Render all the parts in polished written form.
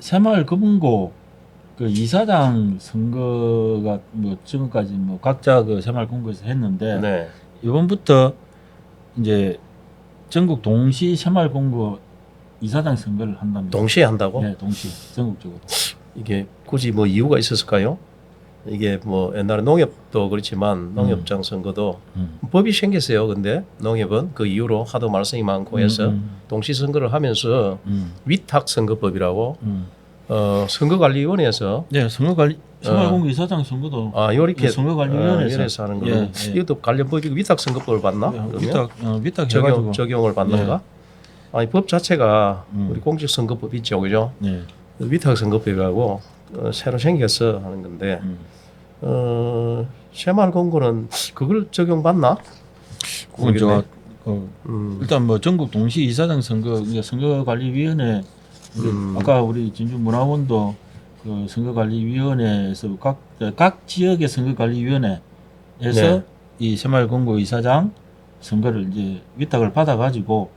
새마을금고 그 이사장 선거가 뭐 지금까지 뭐 각자 그 새마을금고에서 했는데 네. 이번부터 이제 전국 동시 새마을금고 이사장 선거를 한답니다. 동시에 한다고? 네, 동시 전국적으로. 이게 굳이 뭐 이유가 있었을까요? 이게 뭐 옛날에 농협도 그렇지만 농협장 선거도 법이 생겼어요. 근데 농협은 그 이후로 하도 말썽이 많고 해서 동시 선거를 하면서 위탁 선거법이라고 선거관리위원회에서 네, 선거관리 새마을금고 이사장 선거도 요렇게 선거관리위원회에서 하는 거는 이것도 관련 법이 위탁 선거법을 받나? 위탁 해가지고 적용을 받는 예. 가 아니 법 자체가 우리 공직선거법 있죠, 그죠? 네. 위탁 선거법이라고 새로 생겨서 하는 건데 새마을금고는 그걸 적용받나? 그건 저 모르겠네. 일단 뭐 전국 동시 이사장 선거 이제 선거관리위원회 아까 우리 진주문화원도 그 선거관리위원회에서 각 지역의 선거관리위원회에서 네. 이 새마을금고 이사장 선거를 이제 위탁을 받아가지고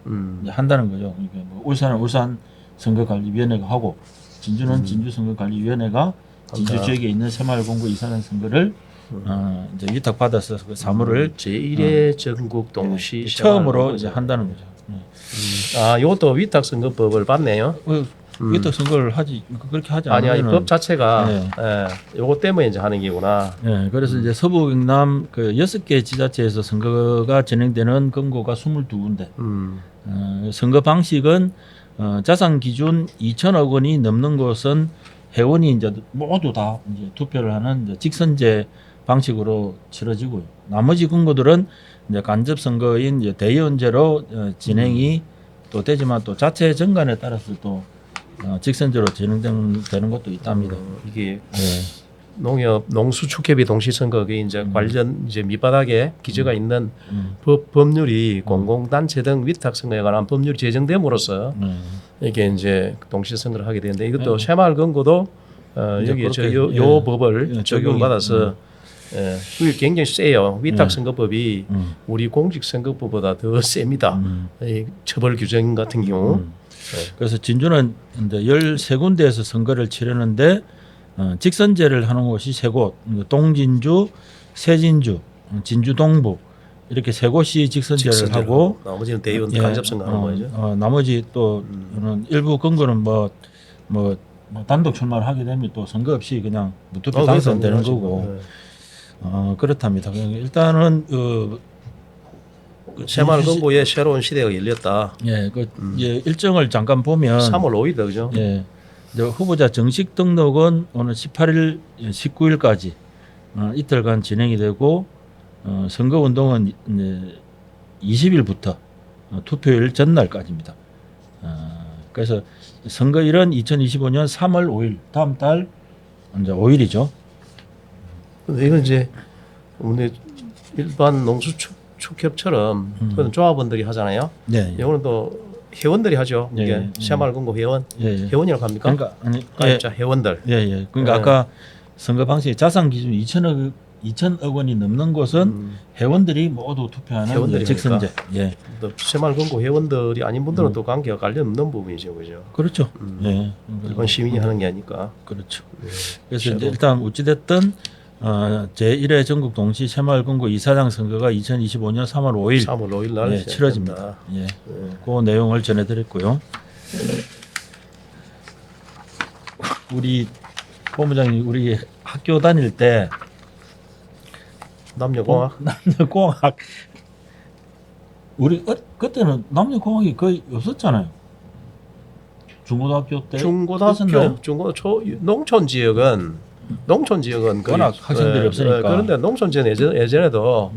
이제 한다는 거죠. 그러니까 뭐 울산은 울산 선거관리위원회가 하고 진주는 진주 선거관리위원회가 진주 지역에 있는 새마을금고 이사장 선거를 이제 위탁 받아서 그 사무를 제1회 전국 동시 처음으로 이제 한다는 거죠. 이것도 위탁 선거법을 받네요. 위탁 선거를 하지 그렇게 하지 아니 않으면 법 자체가 네. 요거 때문에 이제 하는 게구나. 네, 그래서 이제 서부 경남 그 6개 지자체에서 선거가 진행되는 금고가 22군데. 선거 방식은 자산 기준 2천억 원이 넘는 곳은 회원이 이제 모두 다 이제 투표를 하는 이제 직선제 방식으로 치러지고요. 나머지 금고들은 이제 간접 선거인 이제 대의원제로 진행이 또 되지만 또 자체 정관에 따라서 또 직선제로 진행되는 것도 있답니다. 이게 네. 농협 농수축협이 동시 선거에 이제 관련 이제 밑바닥에 기재가 있는 법률이 공공단체 등 위탁 선거에 관한 법률이 제정됨으로써 이게 이제 동시 선거를 하게 되는데 이것도 새마을금고도 여기에 요 법을 적용받아서 그게 굉장히 세요. 위탁 선거법이 우리 공직 선거법보다 더 셉니다. 이 처벌 규정 같은 경우. 그래서 진주는 이제 13군데에서 선거를 치르는데 직선제를 하는 곳이 3곳, 동진주, 세진주, 진주 동부 이렇게 3곳이 직선제를 하고 나머지는 대의원 간접 선거하는 거죠. 나머지 또 일부 금고는 뭐 단독 출마를 하게 되면 또 선거 없이 그냥 무투표 당선되는 거고 그렇답니다. 일단은 새마을금고의 새로운 시대가 열렸다. 예, 예, 일정을 잠깐 보면 3월 5일이다, 그죠? 예, 후보자 정식 등록은 오늘 18일, 19일까지 이틀간 진행이 되고 선거 운동은 20일부터 투표일 전날까지입니다. 그래서 선거일은 2025년 3월 5일 다음 달 이제 5일이죠. 근데 이건 이제 우리 일반 농수축협처럼 그건 조합원들이 하잖아요. 네. 이거는 또 회원들이 하죠. 이게 새마을금고 회원, 회원이라고 합니까? 그러니까 아니, 가입자 회원들. 예. 그러니까 아까 선거 방식이 자산 기준 2천억 원이 넘는 곳은 회원들이 모두 투표하는 회원들이니까. 직선제. 예. 또 새마을금고 회원들이 아닌 분들은 또 관계가 관련 없는 부분이죠, 그죠? 그렇죠. 예. 일반 시민이 하는 게 아니까. 그렇죠. 그래서 이제 일단 어찌됐든 제1회 전국 동시 새마을금고 이사장 선거가 2025년 3월 5일 3월 5일 날 치러집니다. 예. 그 내용을 전해드렸고요. 우리 본부장님 우리 학교 다닐 때 남녀공학 남녀공학 우리 그때는 남녀공학이 거의 없었잖아요. 중고등학교 때 있었나요? 농촌 지역은 워낙 학생들이 없으니까. 그런데 농촌 지역은 예전에도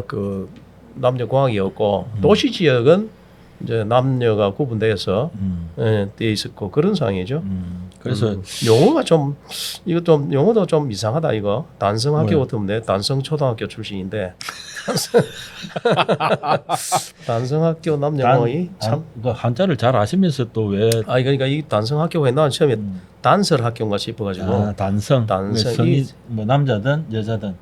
그 남녀공학이었고 도시 지역은 이제 남녀가 구분돼서 돼 있었고 그런 상황이죠. 그래서 용어가 좀 이거 좀 용어도 좀 이상하다 이거. 단성학교 같으면 내 단성초등학교 출신인데 단성학교 남녀공학이 참 그 한자를 잘 아시면서 또 왜 그러니까 이 단성학교가 난 처음에 단설학교인가 싶어가지고 단성 성이 뭐 남자든 여자든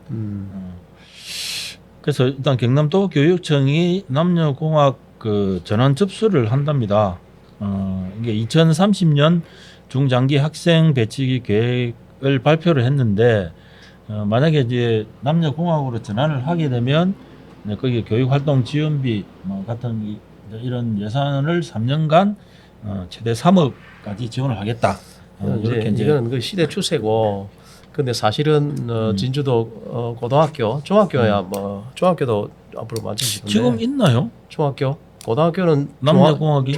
그래서 일단 경남도 교육청이 남녀공학 그 전환 접수를 한답니다. 이게 2030년 중장기 학생 배치 계획을 발표를 했는데 만약에 이제 남녀공학으로 전환을 하게 되면 거기 교육활동 지원비 뭐 같은 이런 예산을 3년간 최대 3억까지 지원을 하겠다. 이렇게 이제 이거는 그 시대 추세고. 근데 사실은 진주도 고등학교, 중학교야 뭐 중학교도 앞으로 마찬가지인데. 지금 있나요? 중학교, 고등학교는 남녀공학이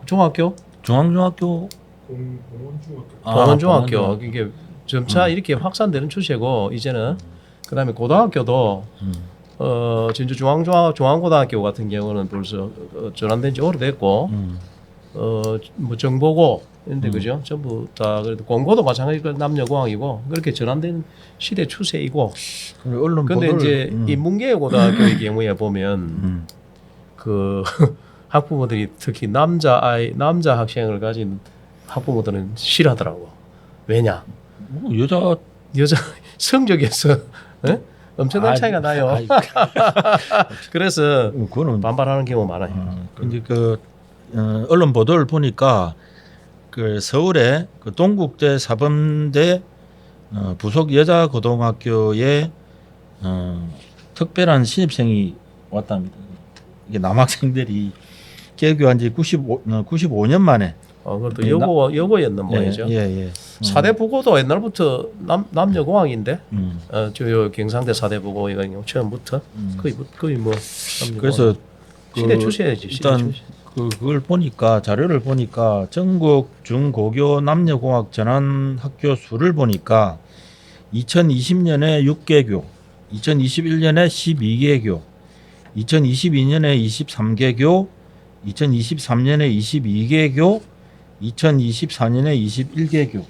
중학교, 중앙중학교, 동원중학교 이게 점차 이렇게 확산되는 추세고 이제는 그다음에 고등학교도 진주 중앙고등학교 같은 경우는 벌써 전환된 지 오래됐고 뭐 정보고 근데 그죠? 전부 다 그래도 공고도 마찬가지고 남녀공학이고 그렇게 전환된 시대 추세이고. 언론 근데 보도를, 이제 인문계 고등학교의 경우에 보면 그 학부모들이 특히 남자 학생을 가진 학부모들은 싫어하더라고. 왜냐? 뭐 여자 성적에서 엄청난 차이가 나요. 그래서 그거는 반발하는 경우가 많아요. 근데 그 언론 보도를 보니까 그 서울의 그 동국대 사범대 부속 여자 고등학교에 특별한 신입생이 왔답니다. 이게 남학생들이 개교한 지 95년 만에. 그것도 여고였는 모양이죠. 예. 사대부고도 옛날부터 남녀공학인데 저 경상대 사대부고 이거 처음부터 거의 뭐 그래서 시대 추세지. 일단 그걸 보니까 자료를 보니까 전국 중고교 남녀공학 전환 학교 수를 보니까 2020년에 6개교, 2021년에 12개교, 2022년에 23개교, 2023년에 22개교, 2024년에 21개교.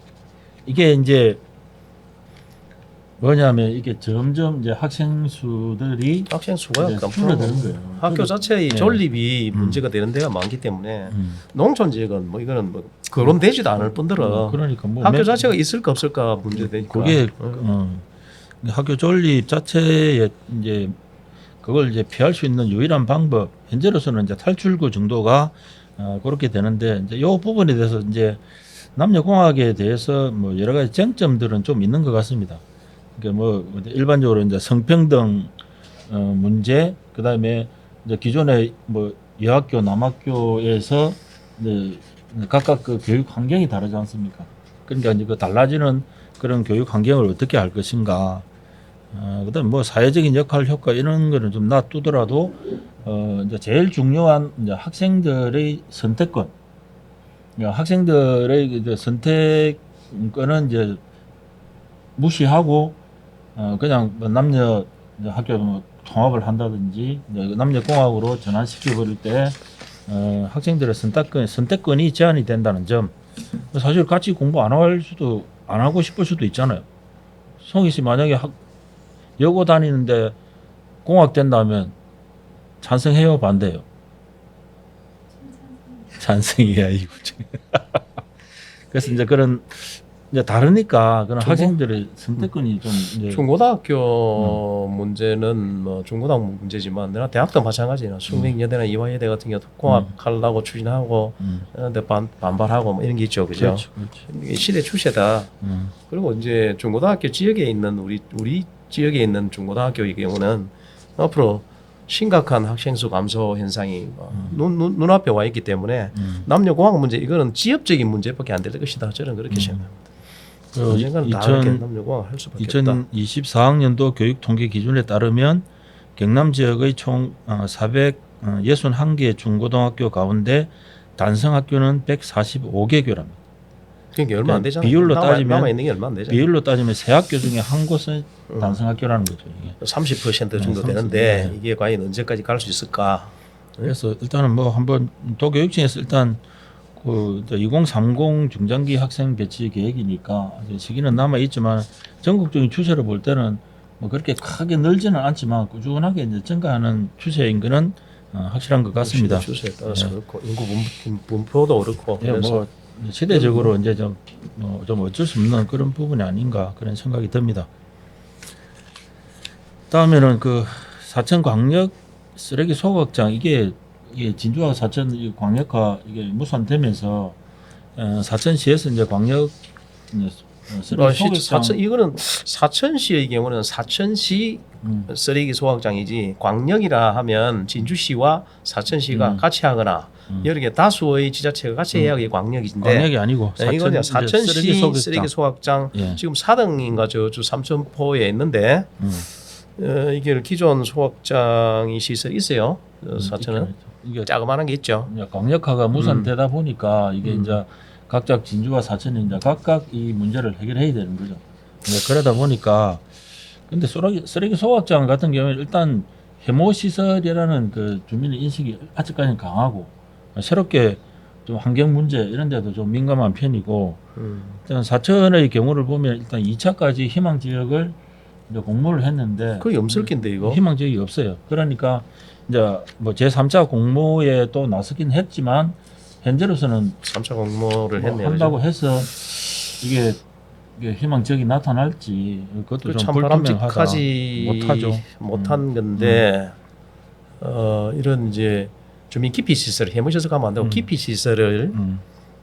이게 이제 뭐냐면 이게 점점 이제 학생 수가 줄어드는 거예요. 학교 자체의 존립이 문제가 되는 데가 많기 때문에 농촌 지역은 뭐 이거는 뭐 거론되지도 않을 뿐더러 그러니까 뭐 학교 자체가 있을까 없을까 문제되니까. 그게 학교 존립 자체에 이제 그걸 이제 피할 수 있는 유일한 방법 현재로서는 이제 탈출구 정도가 그렇게 되는데 이제 이 부분에 대해서 이제 남녀공학에 대해서 뭐 여러 가지 쟁점들은 좀 있는 것 같습니다. 그러니까 뭐 일반적으로 이제 성평등 문제, 그다음에 이제 기존의 뭐 여학교, 남학교에서 이제 각각 그 교육 환경이 다르지 않습니까? 그러니까 이제 그 달라지는 그런 교육 환경을 어떻게 할 것인가. 그다음 뭐 사회적인 역할, 효과 이런 거는 좀 놔두더라도 이제 제일 중요한 이제 학생들의 선택권. 그러니까 학생들의 이제 선택권은 이제 무시하고 그냥 뭐 남녀 학교 뭐 통합을 한다든지 남녀 공학으로 전환시켜 버릴 때 학생들의 선택권이 제한이 된다는 점. 사실 같이 공부 안 하고 싶을 수도 있잖아요. 성희 씨 만약에 여고 다니는데 공학 된다면 찬성해요, 반대요? 찬성이야 이거. 그래서 이제 그런 이제 다르니까 그런 학생들의 선택권이 좀 이제 중고등학교 문제는 뭐 중고등학교 문제지만 내가 대학도 마찬가지나 숙명여대나 이화여대 같은 경우 공학하려고 추진하고 근데 반발하고 뭐 이런 게 있죠, 그죠? 그렇지. 시대 추세다. 그리고 이제 중고등학교 지역에 있는 우리 지역에 있는 중고등학교의 경우는 앞으로 심각한 학생 수 감소 현상이 눈앞에 와 있기 때문에 남녀 공학 문제 이거는 지역적인 문제밖에 안 될 것이다. 저는 그렇게 생각합니다. 언젠가는 남녀 공학 할 수밖에 없다. 2024학년도 교육 통계 기준에 따르면 경남 지역의 총 461개 중고등학교 가운데 단성 학교는 145개교랍니다. 그러니까 얼마 안 되잖아요. 비율로 남아 있는 게 얼마 안 되잖아요. 비율로 따지면 세 학교 중에 한 곳은 단성 학교라는 거죠. 이게. 30% 정도 되는데 이게 과연 언제까지 갈 수 있을까? 그래서 일단은 뭐 한번 도교육청에서 일단 그 2030 중장기 학생 배치 계획이니까 시기는 남아 있지만 전국적인 추세를 볼 때는 뭐 그렇게 크게 늘지는 않지만 꾸준하게 이제 증가하는 추세인 거는 확실한 것 같습니다. 추세에 따라서 그렇고 인구 분포도 그렇고 그래서 뭐 시대적으로 이제 좀 어쩔 수 없는 그런 부분이 아닌가 그런 생각이 듭니다. 다음에는 그 사천 광역 쓰레기 소각장 이게 이게 진주와 사천 이 광역화 이게 무산되면서 사천시에서 이제 광역 쓰레기 소각장 이거는 사천시의 경우는 사천시 쓰레기 소각장이지 광역이라 하면 진주시와 사천시가 같이 하거나 여러 개 다수의 지자체가 같이 해야 이게 광역인데 광역이 아니고 이거는 사천 사천시 쓰레기 소각장 예. 지금 4등인가 저주 삼천포에 있는데 이게 기존 소각장이 시설이 있어요. 사천은 이게 자그마한 게 있죠. 이제 광역화가 무산되다 보니까 이게 이제 각각 진주와 사천이 이제 각각 이 문제를 해결해야 되는 거죠. 그러다 보니까 근데 쓰레기 소각장 같은 경우에 일단 해모 시설이라는 그 주민의 인식이 아직까지는 강하고 새롭게 좀 환경 문제 이런 데도 좀 민감한 편이고 일단 사천의 경우를 보면 일단 2차까지 희망 지역을 이제 공모를 했는데 거의 없을긴데 이거. 희망 지역이 없어요. 그러니까 이제 뭐 제3차 공모에 또 나서긴 했지만 현재로서는 3차 공모를 뭐 했네요. 한다고 해서 이게 희망 지역이 나타날지 그것도 좀 참 불투명하다. 바람직하지 못하죠. 못한 건데 이런 이제 주민 기피 시설 해무시설 가면 안 되고 기피 시설을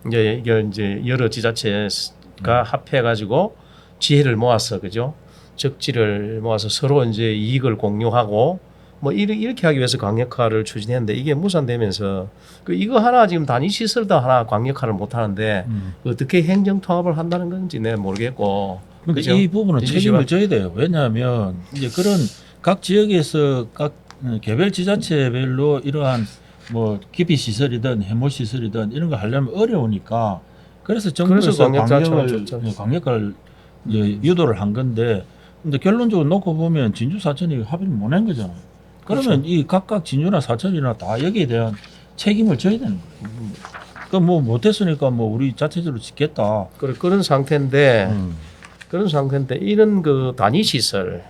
이제 이걸 이제 여러 지자체가 합해 가지고 지혜를 모아서 그죠 적지를 모아서 서로 이제 이익을 공유하고 뭐 이렇게 하기 위해서 광역화를 추진했는데 이게 무산되면서 그 이거 하나 지금 단위 시설도 하나 광역화를 못 하는데 어떻게 행정 통합을 한다는 건지 내가 모르겠고. 그러니까 그죠? 이 부분은 책임을 져야 돼요. 왜냐하면 이제 그런 각 지역에서 각 개별 지자체별로 이러한 뭐 기피 시설이든 해모 시설이든 이런 거 하려면 어려우니까 그래서 정부에서 광역을 이제 유도를 한 건데 근데 결론적으로 놓고 보면 진주 사천이 합의를 못 낸 거잖아요. 그러면 이 각각 진주나 사천이나 다 여기에 대한 책임을 져야 되는 거예요. 그러니까 뭐 못했으니까 뭐 우리 자체적으로 짓겠다. 그런 상태인데 이런 그 단위 시설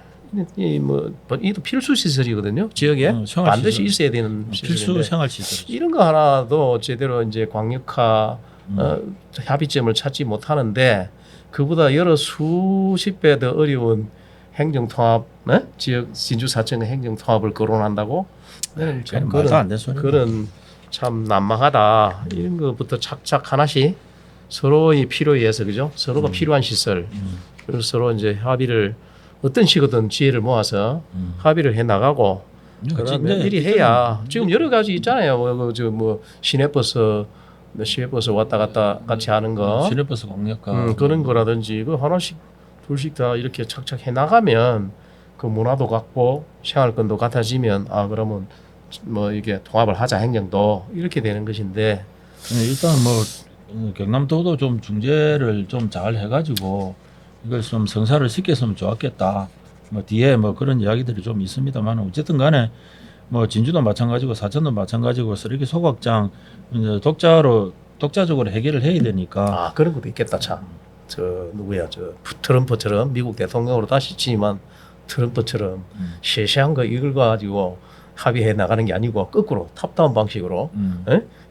이도 필수 시설이거든요. 지역에 반드시 있어야 되는 필수 생활 시설. 이런 거 하나도 제대로 이제 광역화 합의점을 찾지 못하는데 그보다 여러 수십 배 더 어려운 행정 통합, 지역 진주 사천의 행정 통합을 거론한다고? 그런 참 난망하다. 이런 것부터 착착 하나씩 서로의 필요에 의해서 그죠? 서로가 필요한 시설, 그리고 서로 이제 합의를 어떤 식으로든 지혜를 모아서 합의를 해 나가고 그다음에 미리 해야 지금 여러 가지 있잖아요. 뭐 시내버스 왔다 갔다 같이 하는 거, 시내버스 광역화 그런 거라든지 그 하나씩 둘씩 다 이렇게 착착 해 나가면 그 문화도 같고 생활권도 같아지면 그러면 뭐 이게 통합을 하자 행정도 이렇게 되는 것인데 일단 뭐 경남도도 좀 중재를 좀 잘 해가지고 이걸 좀 성사를 시켰으면 좋았겠다. 뭐 뒤에 뭐 그런 이야기들이 좀 있습니다만 어쨌든 간에 뭐 진주도 마찬가지고 사천도 마찬가지고 쓰레기 소각장 이제 독자적으로 해결을 해야 되니까 그런 것도 있겠다 참. 누구야 트럼프처럼 미국 대통령으로 다시 취임한 트럼프처럼 세세한 거 이걸 가지고 합의해 나가는 게 아니고 거꾸로 탑다운 방식으로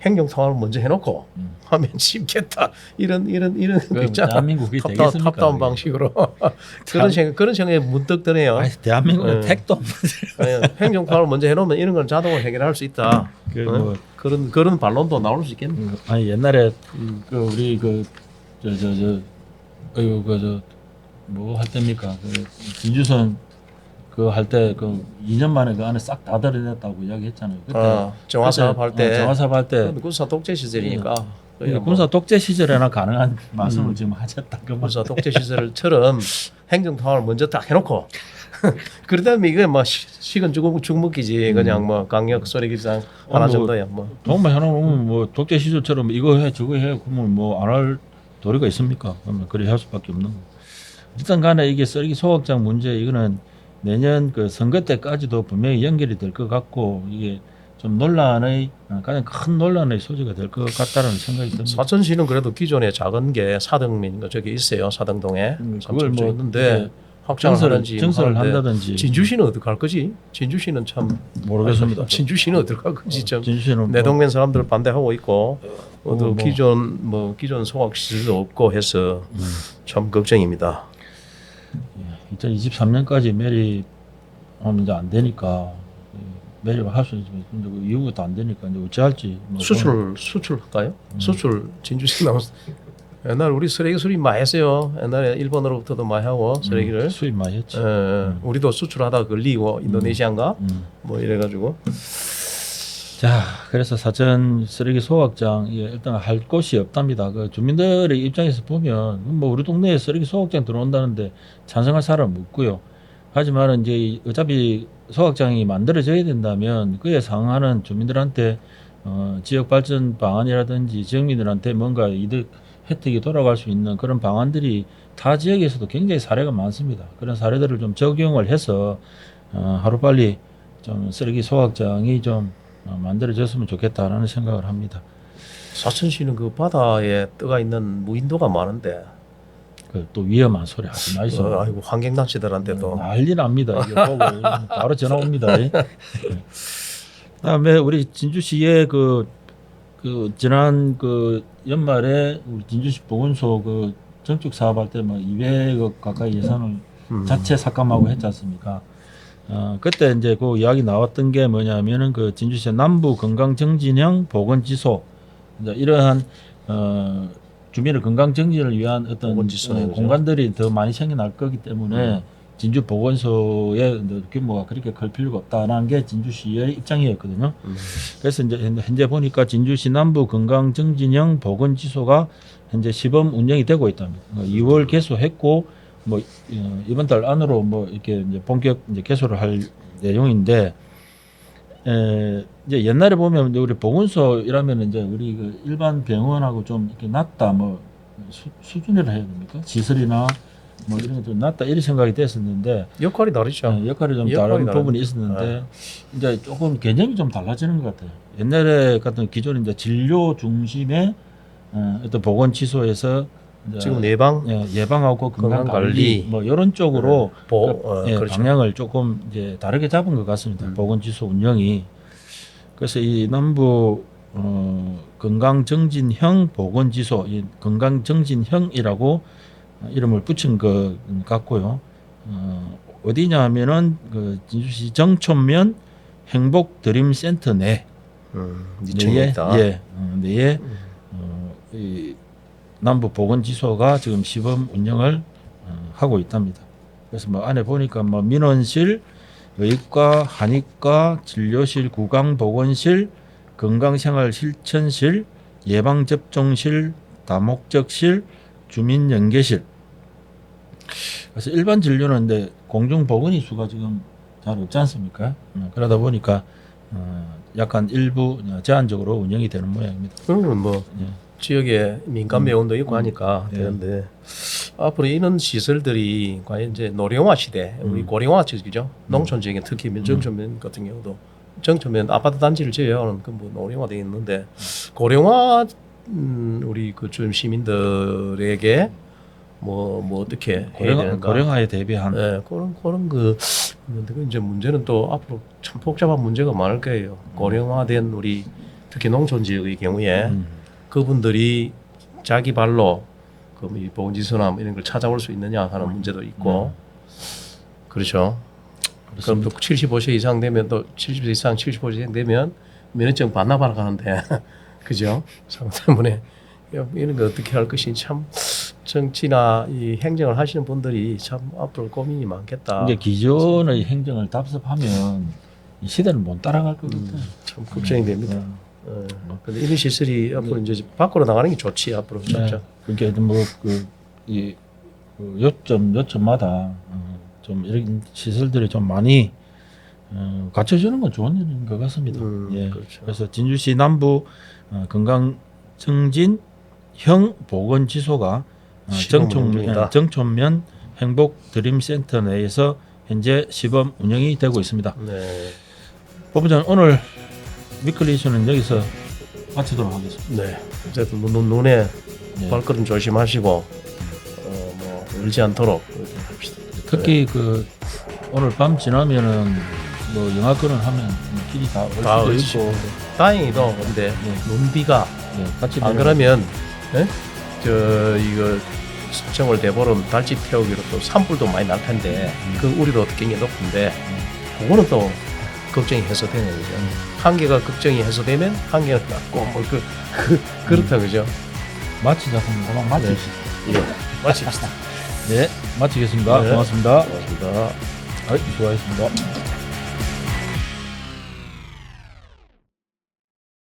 행정 통합을 먼저 해놓고 하면 쉽겠다 이런 거 있잖아. 대한민국이 되겠습니까? 탑다운 방식으로 그런 생각이 문득 드네요. 대한민국은 택도 없는 행정 통합을 먼저 해놓으면 이런 건 자동으로 해결할 수 있다. 그런 반론도 나올 수 있겠네. 아니 옛날에 그 우리 뭐 할 때입니까? 그 진주선 그 할 때 그 2년 만에 그 안에 싹 다 들여냈다고 이야기했잖아요. 그때 정화사업 할 때 군사 독재 시절이니까 군사 독재 시절에나 가능한 말씀을 지금 하셨다. 그 군사 독재 시절처럼 행정 통합을 먼저 딱 해놓고 그러다면 이게 뭐 식은 죽먹기지 그냥 뭐 강력 소리기장 하나 정도야 뭐. 정말 해놓으면 뭐 독재 시절처럼 이거 해 저거 해 그러면 뭐 안 할 도리가 있습니까? 그러면 그래 할 수밖에 없는 거. 일단 간에 이게 쓰레기 소각장 문제 이거는 내년 그 선거 때까지도 분명히 연결이 될 것 같고 이게 좀 논란의 가장 큰 논란의 소지가 될 것 같다는 생각이 듭니다. 사천시는 그래도 기존에 작은 게 사등민 저기 있어요. 사등동에 그걸 뭐 있는데 확장을 증설을 한다든지. 진주시는 어떻게 할 거지? 진주시는 참 모르겠습니다. 진주시는 어떻게 할 거지? 참 진주시는 내 동네 사람들 반대하고 있고 기존 소각 시설도 없고 해서 참 걱정입니다. 2023년까지 매립하면 이제 안 되니까 매입을 할 수 있지만 근데 그 이후부터 안 되니까 이제 어찌할지 뭐 수출할까요? 수출 진주시 나온 옛날 우리 쓰레기 수입 많이 했어요. 옛날에 일본으로부터도 많이 하고 쓰레기를 수입 많이 했지. 우리도 수출하다 걸리고 인도네시아인가 뭐 이래가지고 자, 그래서 사천 쓰레기 소각장 일단 할 곳이 없답니다. 그 주민들의 입장에서 보면 뭐 우리 동네에 쓰레기 소각장 들어온다는데 찬성할 사람 없고요. 하지만 이제 어차피 소각장이 만들어져야 된다면 그에 상응하는 주민들한테 지역 발전 방안이라든지 지역민들한테 뭔가 이득 혜택이 돌아갈 수 있는 그런 방안들이 타 지역에서도 굉장히 사례가 많습니다. 그런 사례들을 좀 적용을 해서 하루빨리 좀 쓰레기 소각장이 좀 만들어졌으면 좋겠다라는 생각을 합니다. 사천시는 그 바다에 떠가 있는 무인도가 많은데 그 또 위험한 소리 하지 마이소. 아이고 환경단체들한테도 난리 납니다. 이거 보고 바로 전화 옵니다. 그다음에 우리 진주시에 그 지난 그 연말에 우리 진주시 보건소 그 정축 사업할 때 뭐 200억 가까이 예산을 자체 삭감하고 했지 않습니까? 그때 이제 그 이야기 나왔던 게 뭐냐면은 그 진주시 남부 건강정진형 보건지소 이제 이러한 주민의 건강 정진을 위한 어떤 공간들이 더 많이 생겨날 거기 때문에 진주 보건소의 규모가 그렇게 클 필요가 없다라는 게 진주시의 입장이었거든요. 그래서 이제 현재 보니까 진주시 남부 건강 정진형 보건지소가 현재 시범 운영이 되고 있답니다. 2월 개소했고 뭐 이번 달 안으로 뭐 이렇게 이제 본격 이제 개소를 할 내용인데 이제 옛날에 보면 우리 보건소 이라면 이제 우리 그 일반 병원하고 좀 이렇게 낮다 뭐 수준이라 해야 됩니까? 시설이나 뭐 이런 게 좀 낮다 이런 생각이 됐었는데 역할이 다르죠. 역할이 좀 다른 부분이 있었는데 이제 조금 개념이 좀 달라지는 것 같아요. 옛날에 같은 기존 이제 진료 중심의 어떤 보건지소에서 지금 예방하고 건강 관리 뭐 이런 쪽으로 그렇죠. 방향을 조금 이제 다르게 잡은 것 같습니다. 보건지소 운영이. 그래서 이 남부 건강정진형 보건지소, 이 건강정진형이라고 이름을 붙인 것 같고요. 어디냐 하면은 그 진주시 정촌면 행복드림센터 내에 내에 이 남부 보건지소가 지금 시범 운영을 하고 있답니다. 그래서 뭐 안에 보니까 뭐 민원실, 의과, 한의과, 진료실, 구강보건실, 건강생활실천실, 예방접종실, 다목적실, 주민연계실. 그래서 일반 진료는 이제 공중보건의 수가 지금 잘 없지 않습니까? 그러다 보니까 약간 일부 제한적으로 운영이 되는 모양입니다. 그러면 뭐 지역에 민간 병원도 있고 하니까 되는데 앞으로 이런 시설들이 과연 이제 노령화 시대, 우리 고령화 지역이죠. 농촌 지역에 특히 정촌면 같은 경우도 정촌면 아파트 단지를 제외하는 그 뭐 노령화되어 있는데 고령화 우리 그좀 시민들에게 뭐 어떻게 해야 되는가? 고령화에 대비한 그런 그 이제 문제는 또 앞으로 참 복잡한 문제가 많을 거예요. 고령화된 우리 특히 농촌 지역의 경우에 그분들이 자기 발로 그 보건지소나 이런 걸 찾아올 수 있느냐 하는 문제도 있고 그렇죠. 그럼 또 75세 이상 되면 또 70세 이상 75세 이상 되면 면허증 반납하러 가는데 그죠? 상 때문에 이런 거 어떻게 할 것이 참 정치나 이 행정을 하시는 분들이 참 앞으로 고민이 많겠다. 이제 기존의 행정을 답습하면 이 시대는 못 따라갈 것 같아요. 참 걱정이 됩니다. 근데 이런 시설이 앞으로 이제 밖으로 나가는 게 좋지 앞으로 진짜. 그러니까 뭐이 요점마다 좀 이런 시설들이 좀 많이 갖춰주는 건 좋은 일인 것 같습니다. 그렇죠. 그래서 진주시 남부 건강정진형 보건지소가 정촌면 행복드림센터 내에서 현재 시범 운영이 되고 있습니다. 네. 본부장 오늘 위클리 이슈는 여기서 마치도록 하겠습니다. 네. 어쨌든 눈에 발걸음 조심하시고 뭐 울지 않도록 이렇게 합시다. 특히 그 오늘 밤 지나면은 뭐 영하권을 하면 길이 다 올 수도 있고 다행히도 근데 눈비가 같이 안 그러면 이거 정월 대보름 달치 태우기로 또 산불도 많이 날 텐데 그 우리도 굉장히 높은데 그거는 또 걱정이 해소되는 거죠. 한 개가 걱정이 해소되면 한 개는 낫고 뭐 그렇다 그죠. 마치자 그럼 마치시죠. 예, 마칩시다. 네, 마치겠습니다. 네. 고맙습니다. 고맙습니다. 수고하셨습니다.